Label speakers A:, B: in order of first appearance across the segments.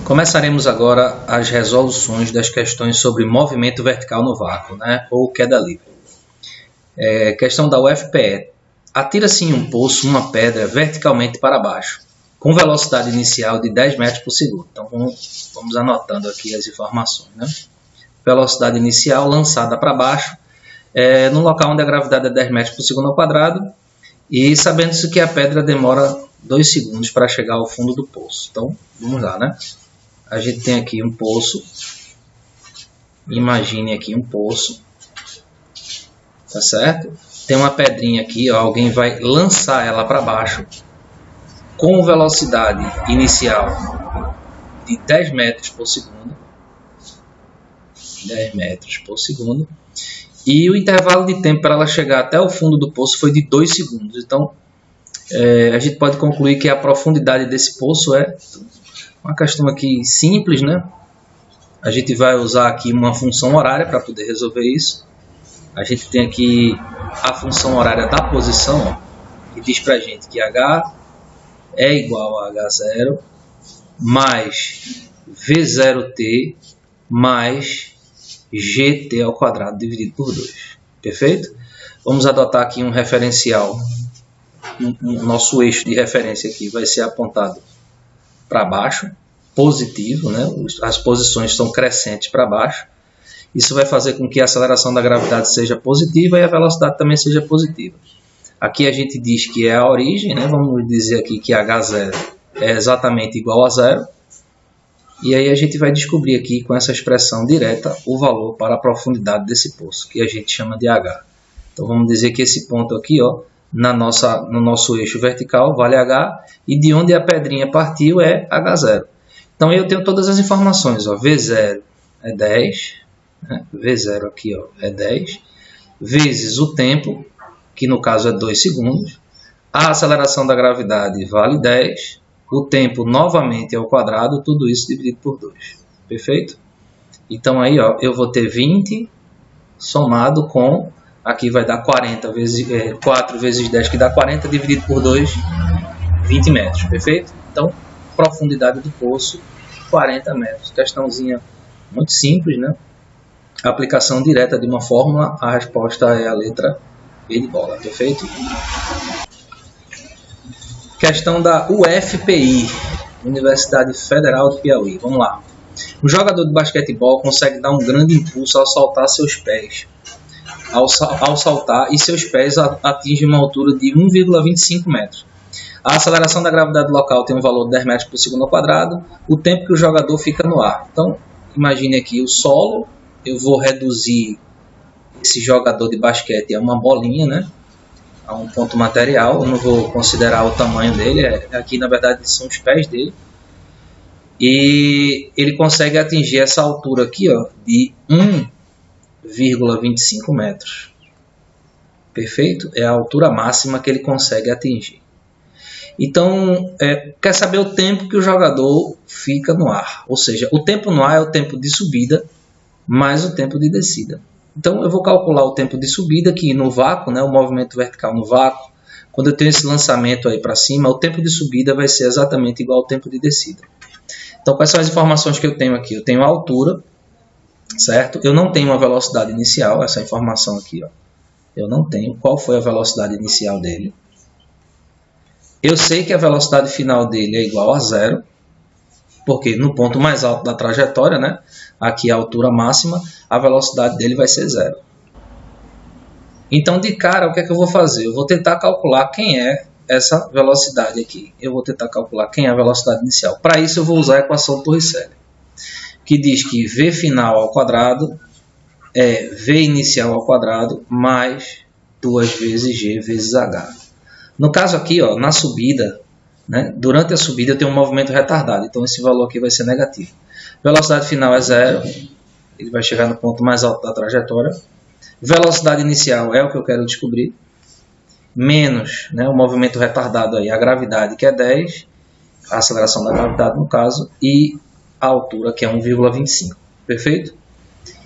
A: Começaremos agora as resoluções das questões sobre movimento vertical no vácuo, né, ou queda livre. Questão da UFPE. Atira-se em um poço uma pedra verticalmente para baixo, com velocidade inicial de 10 metros por segundo. Então vamos anotando aqui as informações, né? Velocidade inicial lançada para baixo, no local onde a gravidade é 10 metros por segundo ao quadrado, e sabendo-se que a pedra demora 2 segundos para chegar ao fundo do poço. Então vamos lá, né? A gente tem aqui um poço, imagine aqui um poço, tá certo? Tem uma pedrinha aqui, ó, alguém vai lançar ela para baixo com velocidade inicial de 10 metros por segundo, 10 metros por segundo, e o intervalo de tempo para ela chegar até o fundo do poço foi de 2 segundos. Então, a gente pode concluir que a profundidade desse poço é uma questão aqui simples, né? A gente vai usar aqui uma função horária para poder resolver isso. A gente tem aqui a função horária da posição, ó, que diz para a gente que H é igual a H0 mais V0t mais GT ao quadrado dividido por 2. Perfeito? Vamos adotar aqui um referencial. O nosso eixo de referência aqui vai ser apontado para baixo, positivo, né? As posições são crescentes para baixo. Isso vai fazer com que a aceleração da gravidade seja positiva e a velocidade também seja positiva. Aqui a gente diz que é a origem, né? Vamos dizer aqui que H0 é exatamente igual a 0. E aí a gente vai descobrir aqui com essa expressão direta o valor para a profundidade desse poço, que a gente chama de H. Então vamos dizer que esse ponto aqui, ó, no nosso eixo vertical vale H, e de onde a pedrinha partiu é H0. Então eu tenho todas as informações, ó, V0 é 10, né? V0 aqui, ó, é 10, vezes o tempo, que no caso é 2 segundos, a aceleração da gravidade vale 10, o tempo novamente ao quadrado, tudo isso dividido por 2. Perfeito? Então aí, ó, eu vou ter 20 somado com, aqui vai dar 40 vezes 4 vezes 10, que dá 40, dividido por 2, 20 metros. Perfeito? Então, profundidade do poço, 40 metros. Questãozinha muito simples, né? Aplicação direta de uma fórmula, a resposta é a letra E de bola. Perfeito? Questão da UFPI, Universidade Federal de Piauí. Vamos lá. Um jogador de basquetebol consegue dar um grande impulso ao saltar seus pés. Ao saltar, e seus pés atingem uma altura de 1,25 metros. A aceleração da gravidade local tem um valor de 10 metros por segundo ao quadrado. O tempo que o jogador fica no ar. Então, imagine aqui o solo. Eu vou reduzir esse jogador de basquete a uma bolinha, né? A um ponto material. Eu não vou considerar o tamanho dele. Aqui, na verdade, são os pés dele. E ele consegue atingir essa altura aqui, ó, de 1,25 metros. Perfeito? É a altura máxima que ele consegue atingir. Então, quer saber o tempo que o jogador fica no ar. Ou seja, o tempo no ar é o tempo de subida mais o tempo de descida. Então, eu vou calcular o tempo de subida, que no vácuo, né, o movimento vertical no vácuo, quando eu tenho esse lançamento aí para cima, o tempo de subida vai ser exatamente igual ao tempo de descida. Então, quais são as informações que eu tenho aqui? Eu tenho a altura, certo? Eu não tenho uma velocidade inicial, essa informação aqui, ó. Eu não tenho. Qual foi a velocidade inicial dele? Eu sei que a velocidade final dele é igual a 0, porque no ponto mais alto da trajetória, né, aqui a altura máxima, a velocidade dele vai ser 0. Então, de cara, o que é que eu vou fazer? Eu vou tentar calcular quem é essa velocidade aqui. Eu vou tentar calcular quem é a velocidade inicial. Para isso, eu vou usar a equação de Torricelli, que diz que V final ao quadrado é V inicial ao quadrado mais 2 vezes G vezes H. No caso aqui, ó, na subida, né, durante a subida eu tenho um movimento retardado, então esse valor aqui vai ser negativo. Velocidade final é 0, ele vai chegar no ponto mais alto da trajetória. Velocidade inicial é o que eu quero descobrir, menos, né, o movimento retardado, aí, a gravidade, que é 10, a aceleração da gravidade no caso, e a altura, que é 1,25. Perfeito?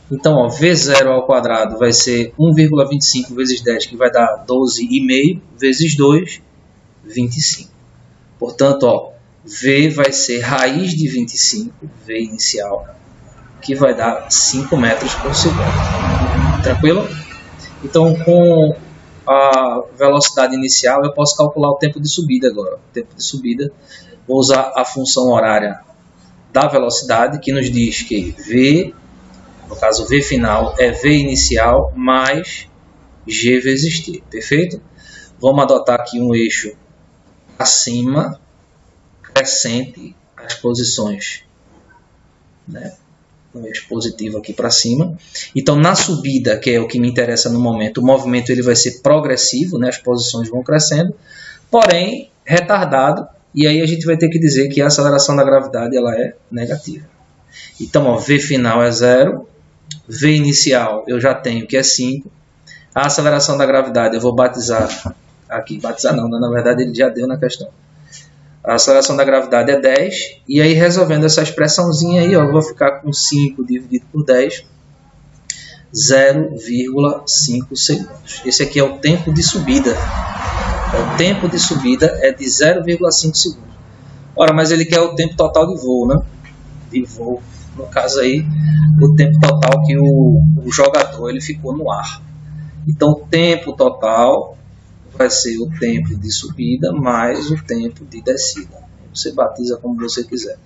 A: Então, ó, V0 ao quadrado vai ser 1,25 vezes 10, que vai dar 12,5 vezes 2, 25. Portanto, ó, V vai ser raiz de 25, V inicial, que vai dar 5 metros por segundo. Tranquilo? Então, com a velocidade inicial, eu posso calcular o tempo de subida agora. O tempo de subida, vou usar a função horária da velocidade, que nos diz que V, no caso V final, é V inicial mais G vezes T. Perfeito? Vamos adotar aqui um eixo acima, crescente as posições, né? Um eixo positivo aqui para cima. Então, na subida, que é o que me interessa no momento, o movimento ele vai ser progressivo, né? As posições vão crescendo, porém retardado, e aí a gente vai ter que dizer que a aceleração da gravidade ela é negativa. Então, ó, V final é 0, V inicial eu já tenho que é 5, a aceleração da gravidade eu vou batizar aqui, batizar não, na verdade ele já deu na questão. A aceleração da gravidade é 10, e aí resolvendo essa expressãozinha aí, ó, eu vou ficar com 5 dividido por 10, 0,5 segundos. Esse aqui é o tempo de subida. O tempo de subida é de 0,5 segundos. Ora, mas ele quer o tempo total de voo, né? De voo, no caso aí, o tempo total que o jogador ele ficou no ar. Então, o tempo total vai ser o tempo de subida mais o tempo de descida. Você batiza como você quiser.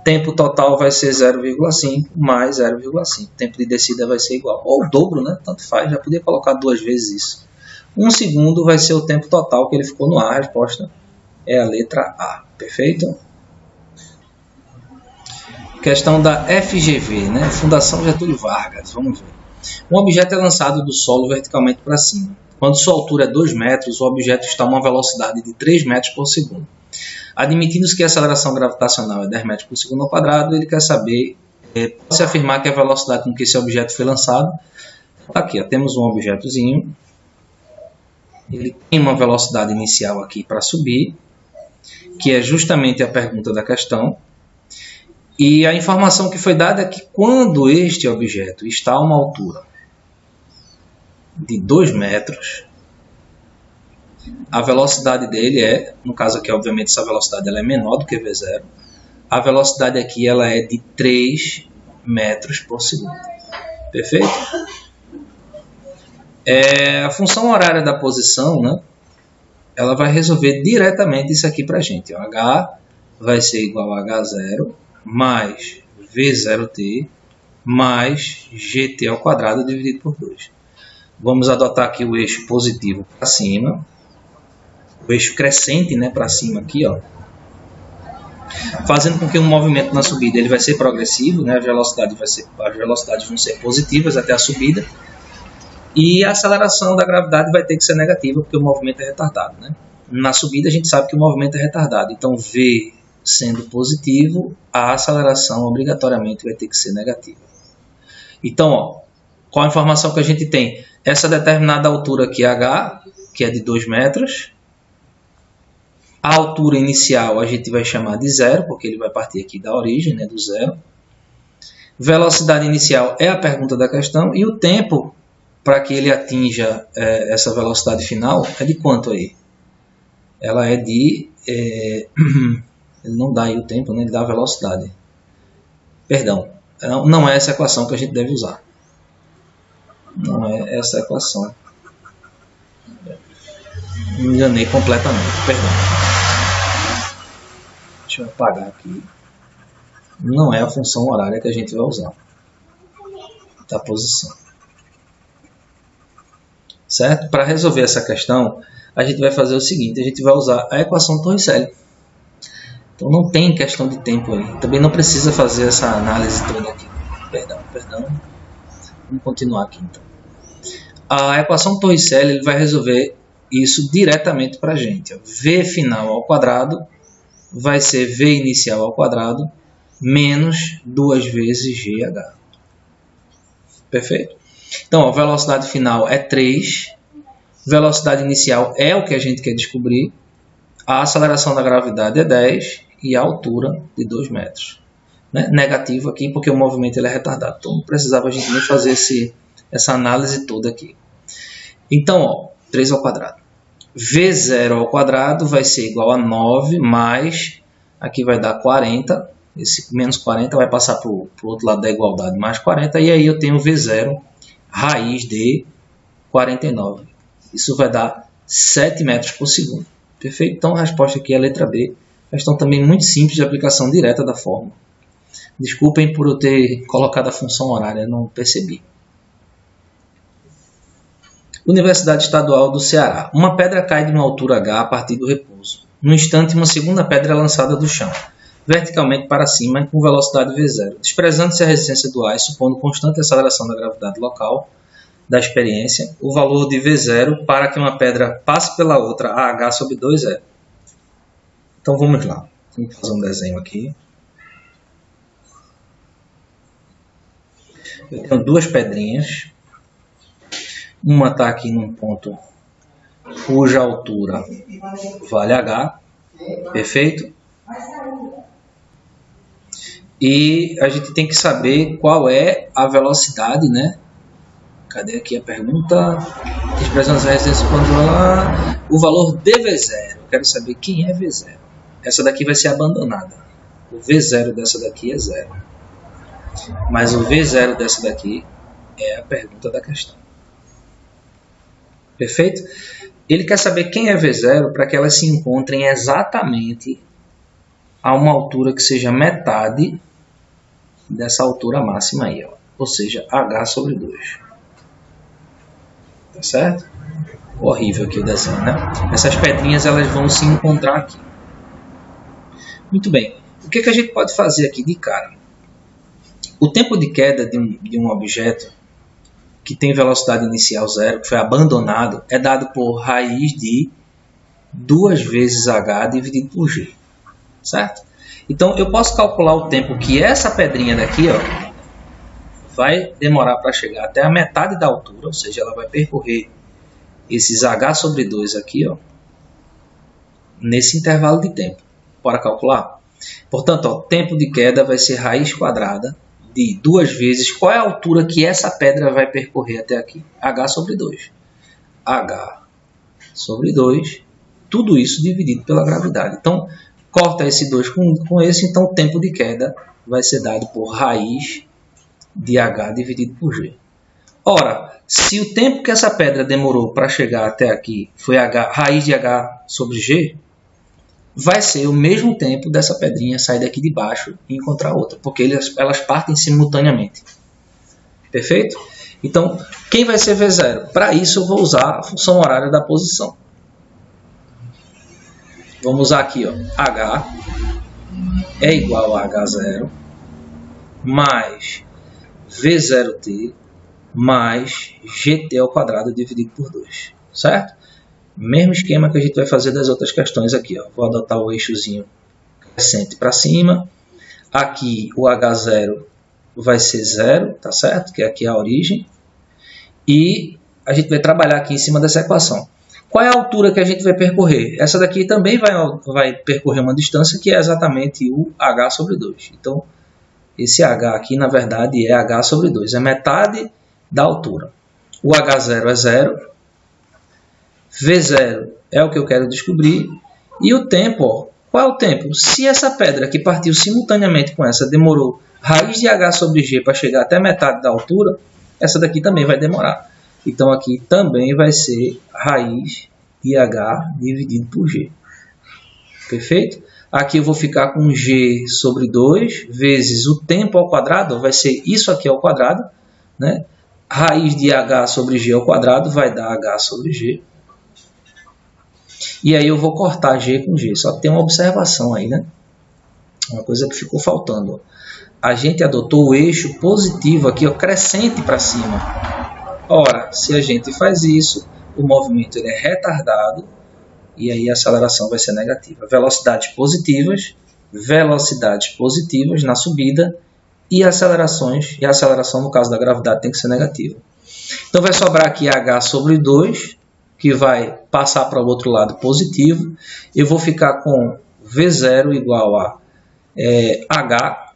A: Tempo total vai ser 0,5 mais 0,5. Tempo de descida vai ser igual. Ou o dobro, né? Tanto faz, já podia colocar 2 vezes isso. 1 segundo vai ser o tempo total que ele ficou no ar. A resposta é a letra A. Perfeito? Questão da FGV, né? Fundação Getúlio Vargas. Vamos ver. Um objeto é lançado do solo verticalmente para cima. Quando sua altura é 2 metros, o objeto está a uma velocidade de 3 metros por segundo. Admitindo-se que a aceleração gravitacional é 10 metros por segundo ao quadrado, ele quer saber, pode-se afirmar que a velocidade com que esse objeto foi lançado. Aqui, ó, temos um objetozinho. Ele tem uma velocidade inicial aqui para subir, que é justamente a pergunta da questão. E a informação que foi dada é que quando este objeto está a uma altura de 2 metros, a velocidade dele é, no caso aqui, obviamente, essa velocidade ela é menor do que V0. A velocidade aqui ela é de 3 metros por segundo. Perfeito? A função horária da posição, né, ela vai resolver diretamente isso aqui para a gente. O H vai ser igual a H0 mais V0t mais GT ao quadrado dividido por 2. Vamos adotar aqui o eixo positivo para cima, o eixo crescente, né, para cima aqui, ó, fazendo com que o movimento na subida ele vai ser progressivo, né, as velocidades vão ser positivas até a subida, e a aceleração da gravidade vai ter que ser negativa porque o movimento é retardado, né? Na subida a gente sabe que o movimento é retardado, então V sendo positivo, a aceleração obrigatoriamente vai ter que ser negativa. Então, ó, qual a informação que a gente tem? Essa determinada altura aqui, H, que é de 2 metros. A altura inicial a gente vai chamar de 0, porque ele vai partir aqui da origem, né, do 0. Velocidade inicial é a pergunta da questão. E o tempo para que ele atinja essa velocidade final é de quanto aí? Ela é de... ele não dá aí o tempo, né, ele dá a velocidade. Perdão, não é essa equação que a gente deve usar. Não é essa equação. Me enganei completamente, perdão. Deixa eu apagar aqui. Não é a função horária que a gente vai usar da posição. Certo? Para resolver essa questão, a gente vai fazer o seguinte, a gente vai usar a equação Torricelli. Então não tem questão de tempo aí. Também não precisa fazer essa análise toda aqui. Perdão. Vamos continuar aqui então. A equação Torricelli ele vai resolver isso diretamente para a gente. V final ao quadrado vai ser V inicial ao quadrado menos 2 vezes GH. Perfeito? Então, a velocidade final é 3. Velocidade inicial é o que a gente quer descobrir. A aceleração da gravidade é 10 e a altura de 2 metros. Né? Negativo aqui porque o movimento ele é retardado. Então, não precisava a gente nem fazer essa análise toda aqui. Então, ó, 3 ao quadrado. V0 ao quadrado vai ser igual a 9 mais Aqui vai dar 40. Esse menos 40 vai passar para o outro lado da igualdade, mais 40. E aí eu tenho V0 raiz de 49. Isso vai dar 7 metros por segundo. Perfeito? Então a resposta aqui é a letra B. Questão também muito simples de aplicação direta da fórmula. Desculpem por eu ter colocado a função horária, não percebi. Universidade Estadual do Ceará. Uma pedra cai de uma altura h a partir do repouso. No instante, uma segunda pedra é lançada do chão, verticalmente para cima e com velocidade v0. Desprezando-se a resistência do ar e supondo constante aceleração da gravidade local da experiência, o valor de v0 para que uma pedra passe pela outra a h sobre 2 é. Então vamos lá. Vamos fazer um desenho aqui. Eu tenho duas pedrinhas. Uma está aqui num ponto cuja altura vale h. Perfeito? E a gente tem que saber qual é a velocidade, né? Cadê aqui a pergunta? Expressão da resistência quando o valor de V0. Eu quero saber quem é V0. Essa daqui vai ser abandonada. O V0 dessa daqui é 0. Mas o V0 dessa daqui é a pergunta da questão. Perfeito? Ele quer saber quem é V0 para que elas se encontrem exatamente a uma altura que seja metade dessa altura máxima aí, ó. Ou seja, h sobre 2. Tá certo? Horrível aqui o desenho, né? Essas pedrinhas elas vão se encontrar aqui. Muito bem. O que a gente pode fazer aqui de cara? O tempo de queda de um objeto que tem velocidade inicial 0, que foi abandonado, é dado por raiz de 2 vezes h dividido por g. Certo? Então, eu posso calcular o tempo que essa pedrinha daqui, ó, vai demorar para chegar até a metade da altura, ou seja, ela vai percorrer esses h sobre 2 aqui, ó, nesse intervalo de tempo. Bora calcular? Portanto, o tempo de queda vai ser raiz quadrada de 2 vezes. Qual é a altura que essa pedra vai percorrer até aqui? h sobre 2. h sobre 2, tudo isso dividido pela gravidade. Então, corta esse 2 com esse, então o tempo de queda vai ser dado por raiz de h dividido por g. Ora, se o tempo que essa pedra demorou para chegar até aqui foi raiz de h sobre g, vai ser o mesmo tempo dessa pedrinha sair daqui de baixo e encontrar outra, porque elas partem simultaneamente. Perfeito? Então, quem vai ser V0? Para isso, eu vou usar a função horária da posição. Vamos usar aqui, ó, h é igual a h0 mais v0t mais gt ao quadrado dividido por 2. Certo? Mesmo esquema que a gente vai fazer das outras questões aqui, ó. Vou adotar o eixozinho crescente para cima. Aqui o h0 vai ser 0, tá certo? Que aqui é a origem. E a gente vai trabalhar aqui em cima dessa equação. Qual é a altura que a gente vai percorrer? Essa daqui também vai percorrer uma distância que é exatamente o h sobre 2. Então, esse h aqui, na verdade, é h sobre 2. É metade da altura. O h0 é 0. V0 é o que eu quero descobrir. E o tempo, ó, qual é o tempo? Se essa pedra que partiu simultaneamente com essa demorou raiz de h sobre g para chegar até metade da altura, essa daqui também vai demorar. Então aqui também vai ser raiz de h dividido por g. Perfeito? Aqui eu vou ficar com g sobre 2 vezes o tempo ao quadrado, vai ser isso aqui ao quadrado, né? Raiz de h sobre g ao quadrado vai dar h sobre g. E aí eu vou cortar g com g. Só que tem uma observação aí, né? Uma coisa que ficou faltando. A gente adotou o eixo positivo aqui, ó, crescente para cima. Ora, se a gente faz isso, o movimento ele é retardado e aí a aceleração vai ser negativa. Velocidades positivas na subida e acelerações, e a aceleração no caso da gravidade tem que ser negativa. Então vai sobrar aqui h sobre 2, que vai passar para o outro lado positivo. Eu vou ficar com V0 igual a h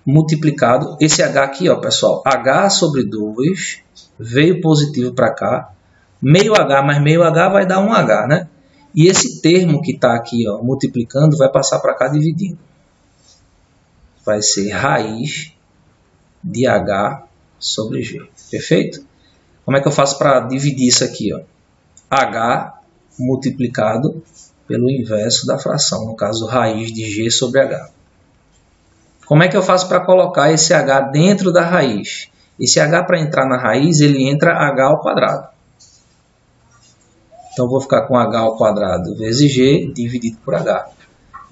A: multiplicado. Esse h aqui, ó, pessoal, h sobre 2 veio positivo para cá. Meio h mais meio h vai dar 1h, né? E esse termo que está aqui, ó, multiplicando, vai passar para cá dividindo. Vai ser raiz de H sobre G. Perfeito? Como é que eu faço para dividir isso aqui? Ó? H multiplicado pelo inverso da fração, no caso, raiz de G sobre H. Como é que eu faço para colocar esse H dentro da raiz? Esse H, para entrar na raiz, ele entra H ao quadrado. Então, eu vou ficar com H ao quadrado vezes G dividido por H.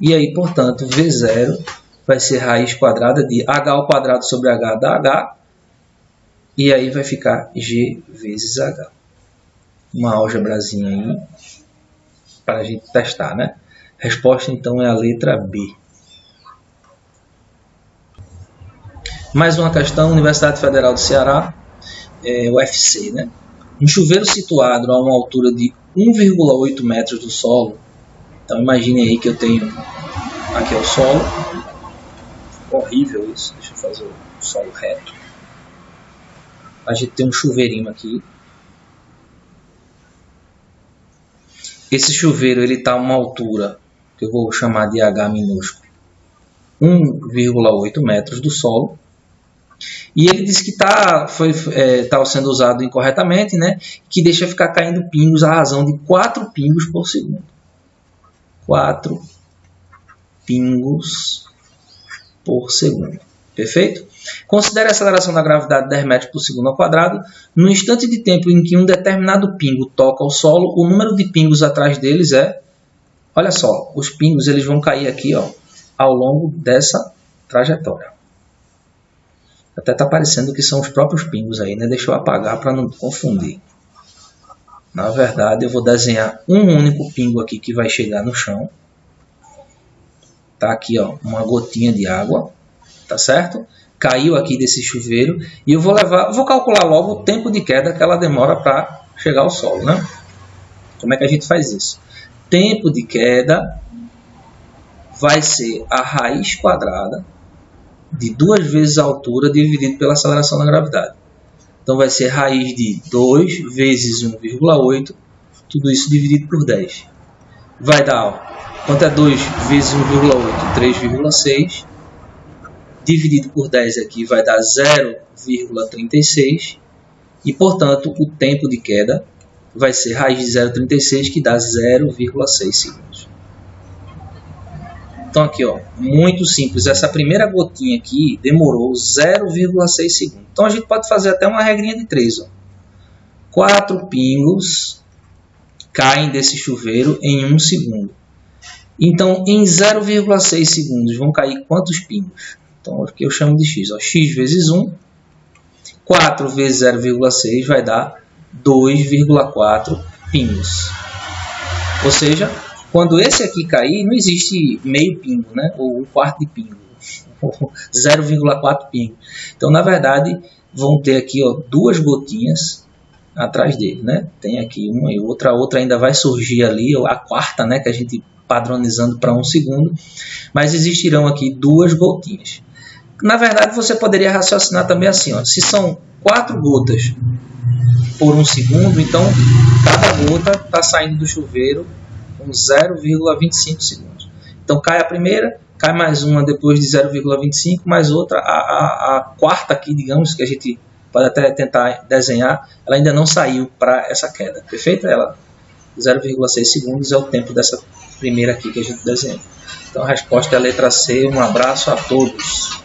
A: E aí, portanto, V0 vai ser raiz quadrada de H ao quadrado sobre H dá H. E aí vai ficar G vezes H. Uma álgebrazinha aí para a gente testar, né? Resposta, então, é a letra B. Mais uma questão, Universidade Federal do Ceará, UFC, né? Um chuveiro situado a uma altura de 1,8 metros do solo. Então, imagine aí que eu tenho... Aqui é o solo. Horrível isso. Deixa eu fazer o solo reto. A gente tem um chuveirinho aqui. Esse chuveiro ele está a uma altura que eu vou chamar de H minúsculo, 1,8 metros do solo. E ele diz que está sendo usado incorretamente, né? Que deixa ficar caindo pingos à razão de 4 pingos por segundo. 4 pingos por segundo. Perfeito? Considere a aceleração da gravidade 10 metros por segundo ao quadrado. No instante de tempo em que um determinado pingo toca o solo, o número de pingos atrás deles é... Olha só, os pingos eles vão cair aqui, ó, ao longo dessa trajetória. Até está parecendo que são os próprios pingos aí, né? Deixa eu apagar para não confundir. Na verdade, eu vou desenhar um único pingo aqui que vai chegar no chão. Tá aqui, ó, uma gotinha de água, tá certo? Caiu aqui desse chuveiro e eu vou calcular logo o tempo de queda que ela demora para chegar ao solo, né? Como é que a gente faz isso? Tempo de queda vai ser a raiz quadrada de 2 vezes a altura dividido pela aceleração da gravidade. Então vai ser raiz de 2 vezes 1,8, tudo isso dividido por 10. Vai dar, ó, quanto é 2 vezes 1,8? 3,6. Dividido por 10 aqui vai dar 0,36. E, portanto, o tempo de queda vai ser raiz de 0,36, que dá 0,6 segundos. Então, aqui, ó, muito simples. Essa primeira gotinha aqui demorou 0,6 segundos. Então, a gente pode fazer até uma regrinha de 3. Ó. 4 pingos caem desse chuveiro em 1 segundo. Então, em 0,6 segundos vão cair quantos pingos? Então, aqui eu chamo de x. Ó, x vezes 1. 4 vezes 0,6 vai dar 2,4 pingos. Ou seja, quando esse aqui cair, não existe meio pingo, né? Ou um quarto de pingo. 0,4 pingo. Então, na verdade, vão ter aqui, ó, 2 gotinhas atrás dele, né? Tem aqui uma e outra. A outra ainda vai surgir ali, a quarta, né? Que a gente padronizando para 1 segundo. Mas existirão aqui 2 gotinhas. Na verdade, você poderia raciocinar também assim, ó, se são 4 gotas por 1 segundo, então cada gota está saindo do chuveiro com 0,25 segundos. Então cai a primeira, cai mais uma depois de 0,25, mais outra, a quarta aqui, digamos, que a gente pode até tentar desenhar, ela ainda não saiu para essa queda, perfeito? Ela 0,6 segundos é o tempo dessa primeira aqui que a gente desenhou. Então a resposta é a letra C. Um abraço a todos.